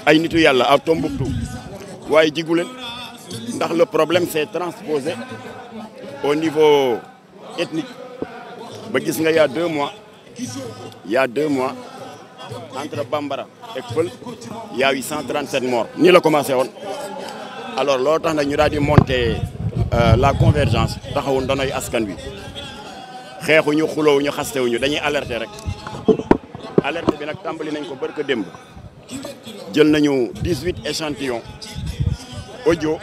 ay nitu yàlla à Tombouctou waaye jigu leen ndax le problème s'est transposé au niveau ethnique ba gis nga il y a 2 mois entre Bambara et Peul il y a eu 137 morts nii la commencé woon alors loolu tax nag ñu daal di monter la convergence taxawu ndonoy askan wi xeexuñu xulowuñu xastewuñu dañuy alerter rek alerte bi nag tàmbali nañ ko barka démb jël nañu 18 échantillons audio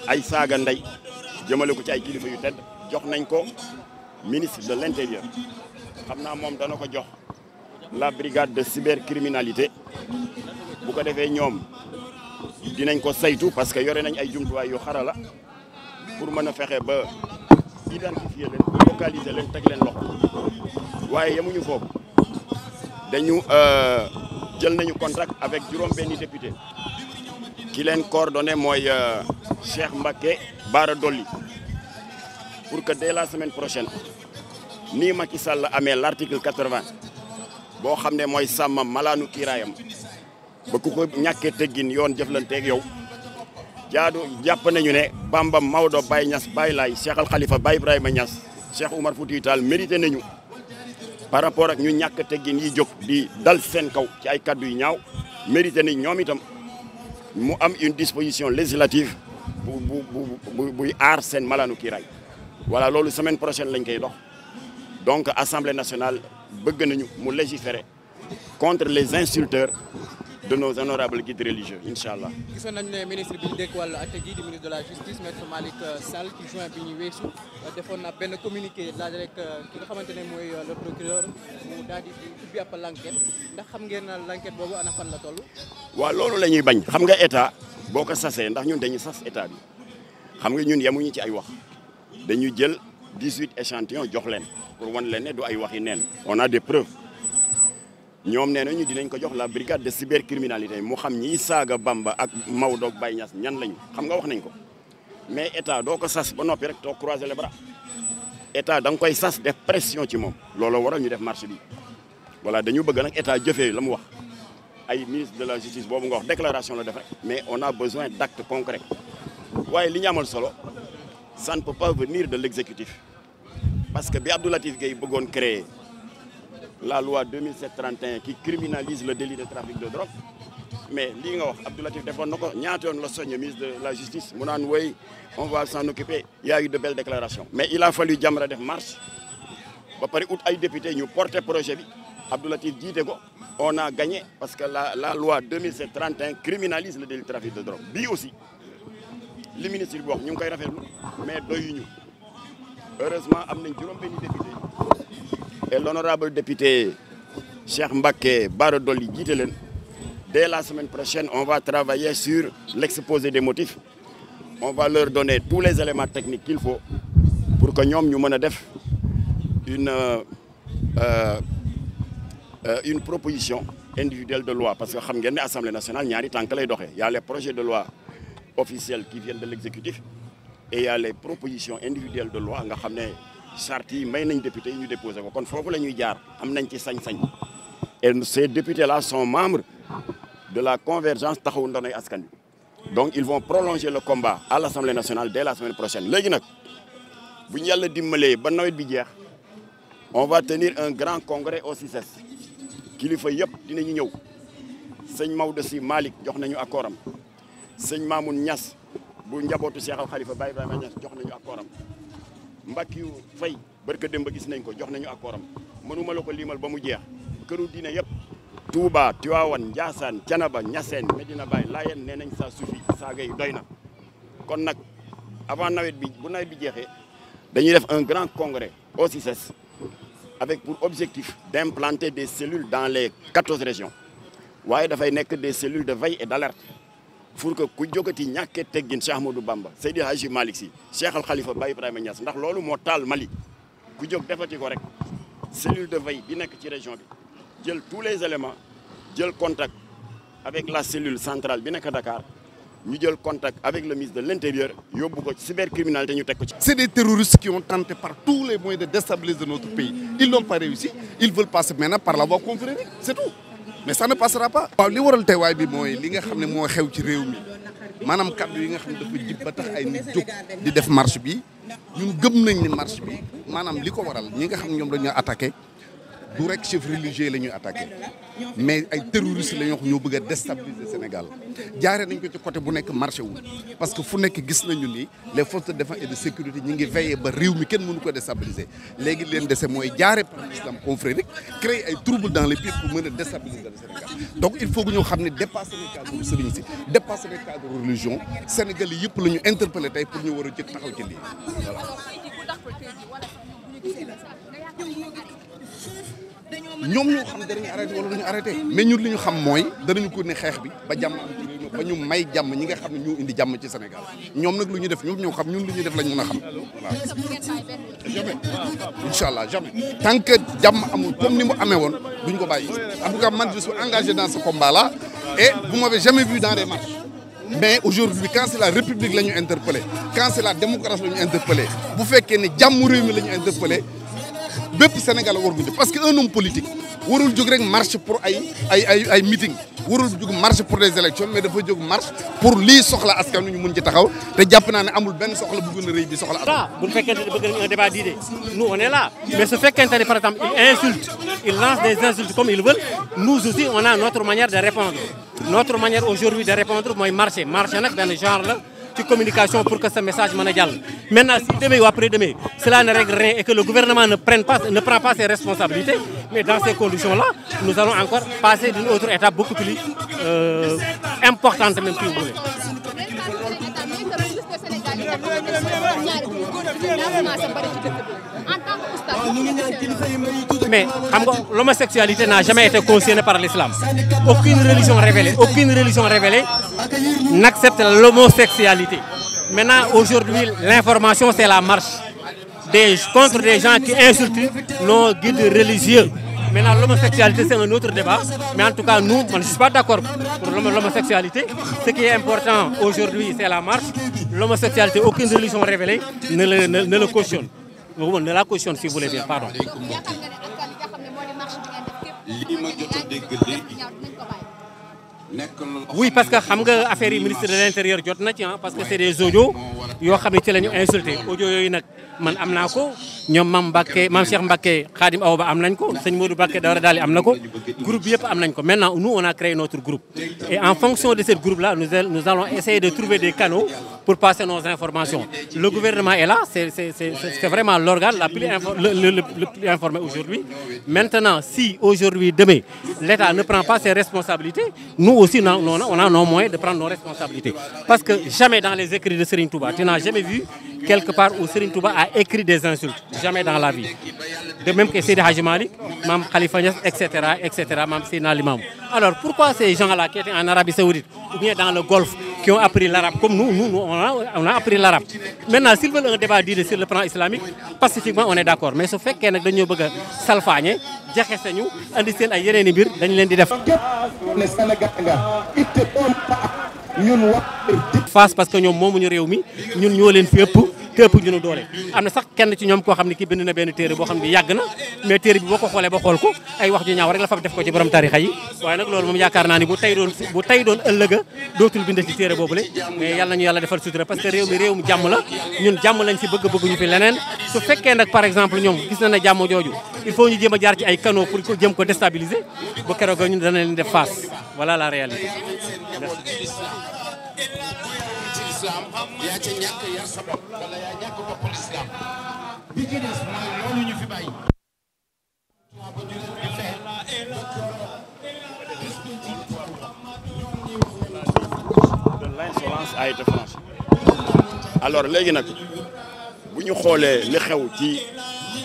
ay saaga ndey jëmale ko ci ay kilifa yu tedd jox nañ ko ministre de l'intérieur xam naa moom dana ko jox la brigade de cybercriminalité bu ko defee ñoom dinañ ko saytu parce que yore nañ ay jumtuwaay yu xarala pour mën a fexe ba identifier leen localiser leen teg leen loxo waaye yemuñu foofu dañu jël nañu contact avec juróom-benni député ki leen coordonné mooy Cheikh Mbacké Bara Dolly pour que dès la semaine prochaine nii Macky Sall amee l'article 80 boo xam ne mooy sàmm malaanu kiiraayam ba ku ko ñàkkee teggin yoon jëflanteeg yow jaadu jàpp nañu ne Bamba Maodo Baye Niass Baye Laye Cheikh Al Khalifa Baye Ibrahima Niass Cheikh Oumar Foutiyou Tall mérité nañu par rapport ak ñu ñàkk teggin yi jóg di dal seen kaw ci ay kaddu yu ñaaw mérité nañ ñoom itam mu am une disposition législative buy aar seen malaanu kiiraay voilà loolu semaine prochaine lañ koy dox donc Assemblée nationale bëgg nañu mu légiférer contre les insulteurs de nos honorables guides religieux incha allah. gisoon nañu ne ministre bi ñu dégg wàllu atte gi di ministre de la justice maître Malick Sall ci juin bi ñu weesu defoon na benn communiqué laaj rek ki nga xamante ne mooy le procureur mu daal di ubbi ab l'enquête ndax xam ngeen l'enquête boobu ana fan la toll. waaw loolu la ñuy bañ xam nga état boo ko sasee ndax ñun dañuy sas état bi xam nga ñun yemuñu ci ay wax dañuy jël 18 échantillons jox leen pour wan leen ne du ay waxi neen on a des preuves. ñoom nee nañu dinañ ko jox la brigade de cybercriminalité mu xam ñiy saaga Bamba ak Maodo ak Baye Niass ñan lañu xam nga wax nañ ko mais état doo ko sas ba noppi rek doo croiser les bras état da nga koy sas def pression ci moom looloo waral ñu def marche bi voilà dañu bëgg nag état jëfee la mu wax ay ministre de la justice boobu nga wax déclaration la def rek mais on a besoin d'actes concrets waaye li ñu amal solo ça ne peut pas venir de l'exécutif parce que bi Abdou Latif Gueye bëggoon créer la loi 2007-31 qui criminalise le délit de trafic de drogue mais lii nga wax Abdou Latif defoon na ko ñaata yoon la soññe ministre de la justice mu naan woy on va s'en occuper il y a eu de belles déclarations mais il a fallu Jamra def marche ba pare ut ay député ñu porter projet bi Abdou Latif jiite ko on a gagné parce que la loi 2007-31 criminalise le délit de trafic de drogue bii aussi li ministre bi wax ñu ngi koy rafetlu mais doyuñu heureusement am nañ juróom-benni député et l'honorable député Cheikh Mbacké Bara Dolly jiite leen dès la semaine prochaine on va travailler sur l'exposé des motifs on va leur donner tous les éléments techniques qu'il faut pour que ñoom ñu mën a def une proposition individuelle de loi parce que xam ngeen ne Assemblée nationale ñaari tànk lay doxee y a les projets de loi officiels qui viennent de l'exécutif et il y a les propositions individuelles de loi nga xam ne charte yi may nañ député yi ñu déposé ko kon foofu la ñuy jaar am nañ ci sañ-sañ et ces députés là sont membres de la convergence taxawu ndonoy askan wi donc ils vont prolonger le combat à l'Assemblée nationale dès la semaine prochaine léegi nag bu ñu yàlla dimbalee ba nawet bi jeex on va tenir un grand congrès au CICES kilifa yëpp dinañu ñëw sëñ Maodo Sy Malick jox nañu accord am sëñ Mamoun Niass bu njabootu Cheikh Al Khalifa Baye Ibrahima Niass jox nañu accord am Mbackiou Faye barka démb gis nañ ko jox nañu accord am mënuma la ko limal ba mu jeex këru diine yëpp Touba Tivaouane Ndiassane Thiénaba Niassène Medina Baye Layène nee nañ ça suffit saaga yi doy na kon nag avant nawet bi bu nawet bi jeexee dañuy def un grand congrès au CICES avec pour objectif d'implanter des cellules dans les 14 régions waaye dafay nekk des cellules de veille et d'alerte pour que ku jógati ñàkkee teggin Cheikh Ahmadou Bamba Seydi Hadji Malick Sy Cheikh Al Khalifa Baye Ibrahima Niass ndax loolu moo taal Mali ku jóg defati ko rek cellule de veille bi nekk ci région bi jël tous les éléments jël contact avec la cellule centrale bi nekk Dakar ñu jël contact avec le ministre de l'Intérieur yóbbu ko ci cybercriminalité ñu teg ko ci. C'est des terroristes qui ont tenté par tous les moyens de déstabiliser notre pays. Ils n'ont pas réussi. Ils veulent passer maintenant par la voie confrérique. C'est tout. Mais ça ne passera pas. waaw li waral teewaay bi mooy li nga xam ne moo xew ci réew mi maanaam kaddu yi nga xam ne dafa jib ba tax ay nit jóg di def marche bi ñun gëm nañ ne marche bi maanaam li ko waral ñi nga xam ne ñoom dañoo attaqué du rek chef religieux la ñuy attaqué mais ay terroristes la ñoo xam ñoo bëgg a déstabiliser Sénégal jaaree nañ ko ci côté bu nekk marché wu parce que fu nekk gis nañu ni les forces de défense et de sécurité ñi ngi veillé ba réew mi kenn mënu ko déstabiliser léegi leen dese mooy jaaree par l'islam confrérique créer ay troubles dans les pays pour mën a déstabiliser le Sénégal donc il faut que ñu xam ne dépasser le cadre sëriñ si dépasser le cadre religion Sénégal yi yëpp la ñu interpellé tey pour ñu war a jëkk taxaw ci lii voilà. ñoom ñoo xam danañu arrêté wala duñu arrêté mais ñun li ñu xam mooy danañu ko ne xeex bi ba jàmm am ci réew mi ba ñu may jàmm ñi nga xam ne ñoo indi jàmm ci Sénégal ñoom nag lu ñu def ñoom ñoo xam ñun lu ñuy def lañ mën a xam waaw jamais incha allah jamais tant que jàmm amul comme ni mu amee woon duñ ko bàyyi en tout cas man je suis engagé dans ce combat là et vous m'avez jamais vu dans des marches mais aujourd'hui quand c'est la République la ñu interpellé quand c'est la démocratie la ñu interpellé bu fekkee ne jàmm réew mi la ñu interpellé bépp Sénégal war gu parce que un homme politique warul jóg rek marche pour ay meeting warul jóg marche pour des élections mais dafa jóg marche pour lii soxla askan wi ñu mun ci taxaw te jàpp naa ne amul benn soxla bu gën a rëy bi soxla askan. bu fekkente ne bëgg nañu un débat d'idées nous on est là mais su fekkente ne par exemple il insulte il lance des insultes comme ils veulent nous aussi on a notre manière de répondre notre manière aujourd'hui de répondre mooy marcher nag benn genre la. ci communication pour que ce message mën a jàll maintenant si demain ou après-demain cela ne règle rien et que le gouvernement ne prend pas ses responsabilités mais dans ces conditions là nous allons encore passer d'une autre étape beaucoup plus importante même si vous voulez. Mais xam nga l'homosexualité n'a jamais été cautionnée par l'islam. Aucune religion révélée n'accepte l'homosexualité. Maintenant, aujourd'hui, l'information, c'est la marche contre des gens qui insultent nos guides religieux. Maintenant, l'homosexualité, c'est un autre débat. Mais en tout cas, nous, je ne suis pas d'accord pour l'homosexualité. Ce qui est important aujourd'hui, c'est la marche. L'homosexualité, aucune religion révélée ne le cautionne. Ne la cautionne, si vous voulez bien, pardon. Oui, parce que xam nga affaire yi ministre de l'intérieur jot na ci parce que c'est des audios yoo xam ne ci la ñu insulté audio yooyu nag man am naa ko ñoom Mame Cheikh Mbacké Khadim Awa Ba am nañ ko sëñ Modou Mbacké Dawra Dali am na ko groupe bi yëpp am nañ ko maintenant nous on a créé notre groupe et en fonction de ce groupe là nous allons essayer de trouver des canaux pour passer nos informations. Le gouvernement est là, c'est vraiment l'organe le plus informé aujourd'hui. Maintenant, si aujourd'hui, demain, l'État ne prend pas ses responsabilités, nous aussi, on a nos moyens de prendre nos responsabilités. Parce que jamais dans les écrits de Serigne Touba, tu n'as jamais vu quelque part où Serigne Touba a écrit des insultes. Jamais dans la vie. De même que Seydi Hadji Malick, Mame Khalifa Niass, etc., Mame Seydina Limamou. Alors pourquoi ces gens-là qui étaient en Arabie Saoudite ou bien dans le Golfe, qui ont appris l'arabe, comme nous on a appris l'arabe. Maintenant, s'ils veulent un débat d'idées sur le plan islamique, pacifiquement, on est d'accord. Mais su fekkee nag dañoo bëgg a salfaañe jaxase ñu andi seen ay yeneen i mbir dañu leen di def. face parce que ñoom moomuñu réew mi ñun ñoo leen fi ëpp te ëpp ñu nu doole. am na sax kenn ci ñoom koo xam ne kii bind na benn téere boo xam ne yàgg na mais téere bi boo ko xoolee ba xool ko ay wax ju ñaaw rek la fa def ko ci borom tarixa yi waaye nag loolu moom yaakaar naa ni bu tey doon ëllëga dootul bind ci téere boobule mais yàlla nañu yàlla defal sutura parce que réew mi réewum jàmm la ñun jàmm lañ fi bëgg ñu fi leneen su fekkee nag par exemple ñoom gis na ne jàmm jooju il faut ñu jéem a jaar ci ay canaux pour ko jéem ko déstabiliser ba keroog ñun dana leen def face voilà la réalité. yaa ca ñàkk yar sa bopp wala yaa ñàkk bopp l'islam bi ci des mooy loolu ñu fi bàyyi. L'insolence a été franchie. Alors léegi nag bu ñu xoolee li xew ci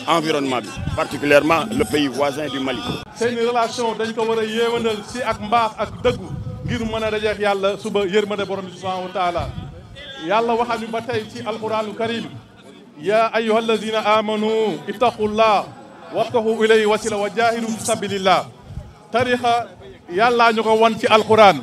environnement bi particulièrement le pays voisin du Mali. seeni relation dañ ko war a yéewanal si ak mbaax ak dëggu ngir mën a dajeex yàlla suba yërmande borom bi subhanahu wa taala yàlla waxal ñu ba tey ci alquranul karim ya ayyuha alladina amanu ittaqullah wabtahu ilayhi wasila wa jahidu fi sabilillah tarixa yàllaa ñu ko wan ci alquran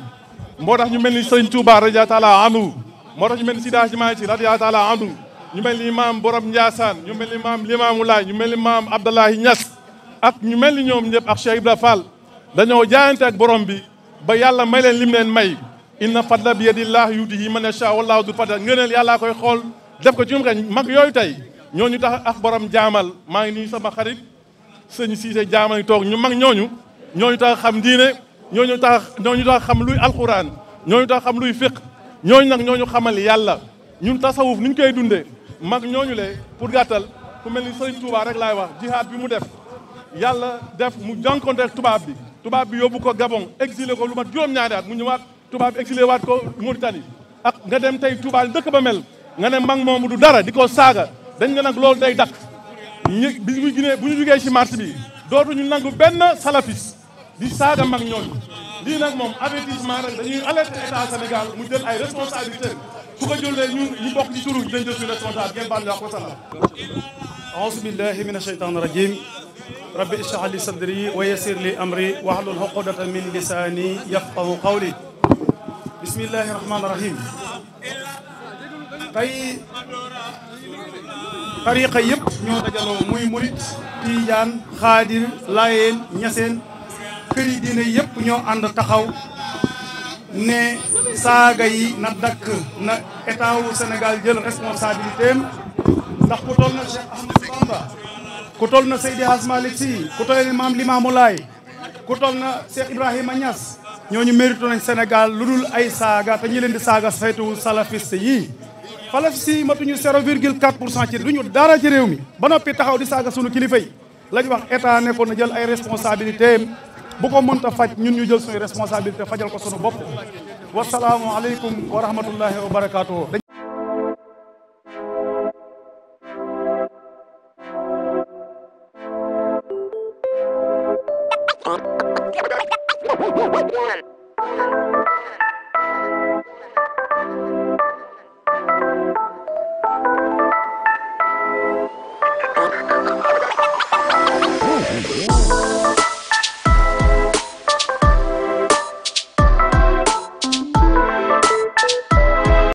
moo tax ñu mel ni sëñ Touba radiyallahu taala anhu moo tax ñu mel ni Seydi Hadji Malick Sy radiyallahu taala anhu ñu mel ni maam borom Ndiassane ñu mel ni maam Limamou Laye ñu mel ni maam Abdoulaye Niass ak ñu mel ni ñoom ñëpp ak Cheikh Ibra Fall dañoo jaayante ak borom bi ba yàlla may leen lim leen may inna fadla bi yadillah yutihi man yasha wallahu dul fadl ngëneel yàllaa koy xool def ko ci ñoom kañ mag yooyu tey ñooñu tax ak borom jaamal maa ngi nii sama xarit sëñ Cissé jaamal toog ñu mag ñooñu tax xam diine ñooñu tax xam luy alquran ñooñu tax xam luy fiq ñooñu nag ñooñu xamal yàlla ñun tasawuf ni ñu koy dundee mag ñooñu le pour gàttal ku mel ni Sëriñ Touba rek laay wax jihaad bi mu def yàlla def mu jànkonte ak tubaab bi yóbbu ko Gabon exilé ko lu mat juróom-ñaari at mu ñëwaat tubaab bi exilé waat ko Mauritanie ak nga dem tey Touba dëkk ba mel nga ne mag moomu du dara di ko saaga dañ nga nag loolu day dakk bu ñu jugee ci marché bi dootuñu nangu benn salafis di saaga mag ñooñu lii nag moom avertissement rek dañuy alerter état Sénégal mu jël ay responsabilité su ko jëlee ñu bokk ci turu dañ jël suñu responsable ngeen baal ñu wax ko salaam. auzu billahi mina shaytaani rajim rabbi ishrah li sadri wa yassir li amri wahlul uqdatan min lisani yafqahu qawli bismillahi rahmani rahim tey tariqa yëpp ñoo dajaloo muy murit tijaan xaadir laayeen ñaseen kër yi diine yëpp ñoo ànd taxaw ne saaga yi na dakk na état wu Sénégal jël responsabilité am ndax ku toll na Cheikh Ahmadou Bamba ku toll na Seydi Hadji Malick Sy ku toll na Maam Limamou Laye ku toll na Cheikh Ibrahima Niass ñooñu mérito nañ Sénégal lu dul ay saaga te ñi leen di saaga saytuwul salafiste yi salafiste yi matuñu 0,4% ci duñu dara ci réew mi ba noppi taxaw di saaga sunu kilifa yi lañ wax état ne ko na jël ay responsabilité bu ko mënta faj ñun ñu jël suñu responsabilité fajal ko sunu bopp wasalaamu aleykum wa rahmatullahi wa barakaatuhu. One.